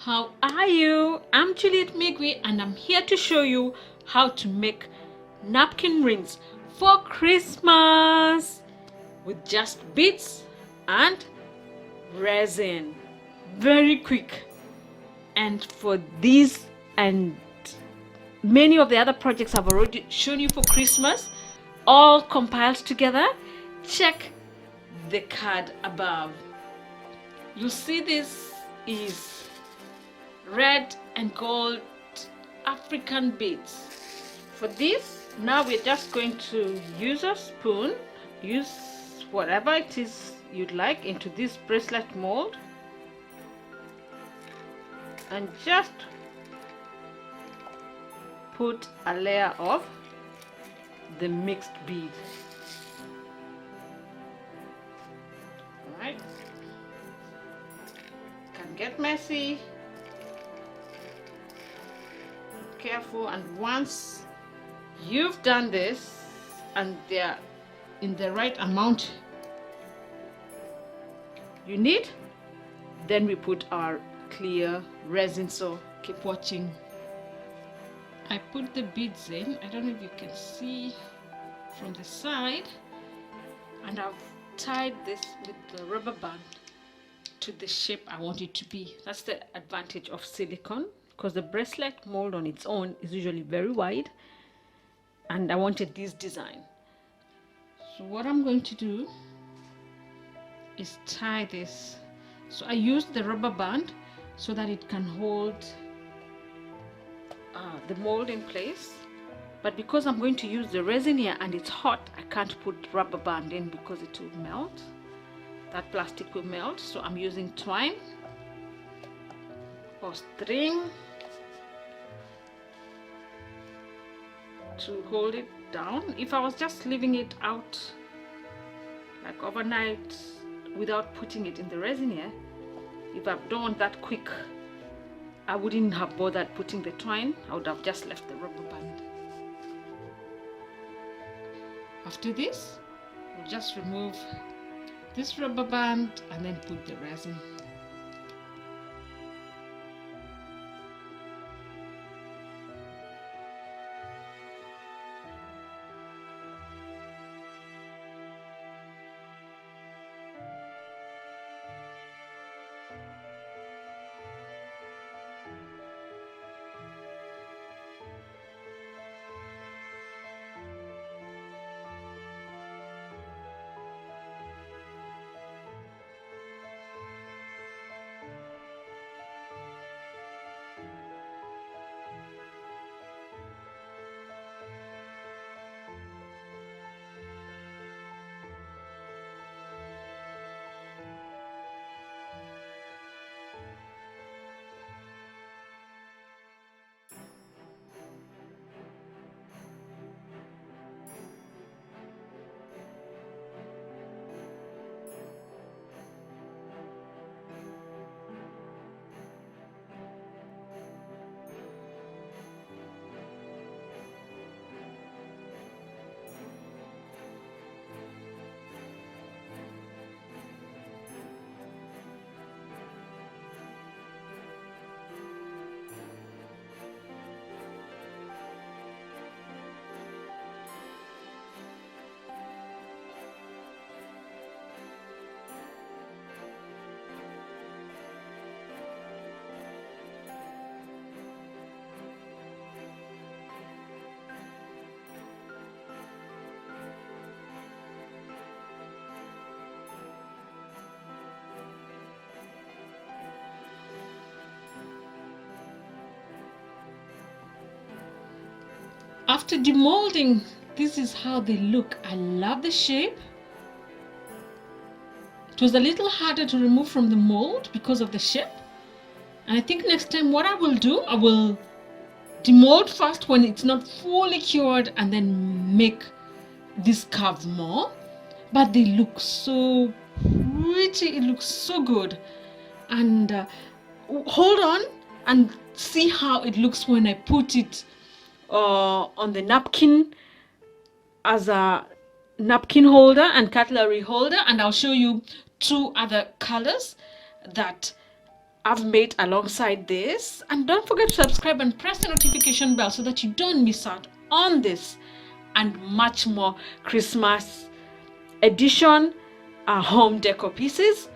How are you? I'm Juliet Migwi and I'm here to show you how to make napkin rings for Christmas with just beads and resin. Very quick. And for these and many of the other projects I've already shown you for Christmas, all compiled together, check the card above. You'll see this is red and gold African beads. For this, now we're just going to use a spoon, use whatever it is you'd like into this bracelet mold, and just put a layer of the mixed bead. Alright, can get messy, careful, and once you've done this and they're in the right amount you need, then we put our clear resin. So keep watching. I put the beads in. I don't know if you can see from the side, and I've tied this with the rubber band to the shape I want it to be. That's the advantage of silicone, because the bracelet mold on its own is usually very wide, and I wanted this design. So what I'm going to do is tie this. So I used the rubber band so that it can hold the mold in place, but because I'm going to use the resin here and it's hot, I can't put rubber band in because it will melt. That plastic will melt. So I'm using twine or string to hold it down. If I was just leaving it out like overnight without putting it in the resin here, if I've done that quick, I wouldn't have bothered putting the twine. I would have just left the rubber band. After this, we'll just remove this rubber band and then put the resin. After demolding, this is how they look. I love the shape. It was a little harder to remove from the mold because of the shape. And I think next time what I will do, I will demold first when it's not fully cured and then make this curve more. But they look so pretty. It looks so good. And hold on and see how it looks when I put it on the napkin as a napkin holder and cutlery holder, and I'll show you two other colors that I've made alongside this. And don't forget to subscribe and press the notification bell so that you don't miss out on this and much more Christmas edition home decor pieces.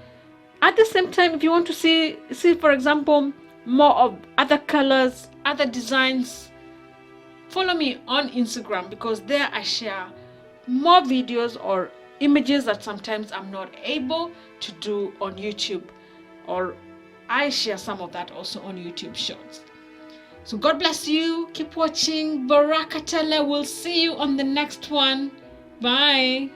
At the same time, if you want to see for example more of other colors, other designs, follow me on Instagram, because there I share more videos or images that sometimes I'm not able to do on YouTube, or I share some of that also on YouTube Shorts. So God bless you. Keep watching. Barakatala. We'll see you on the next one. Bye.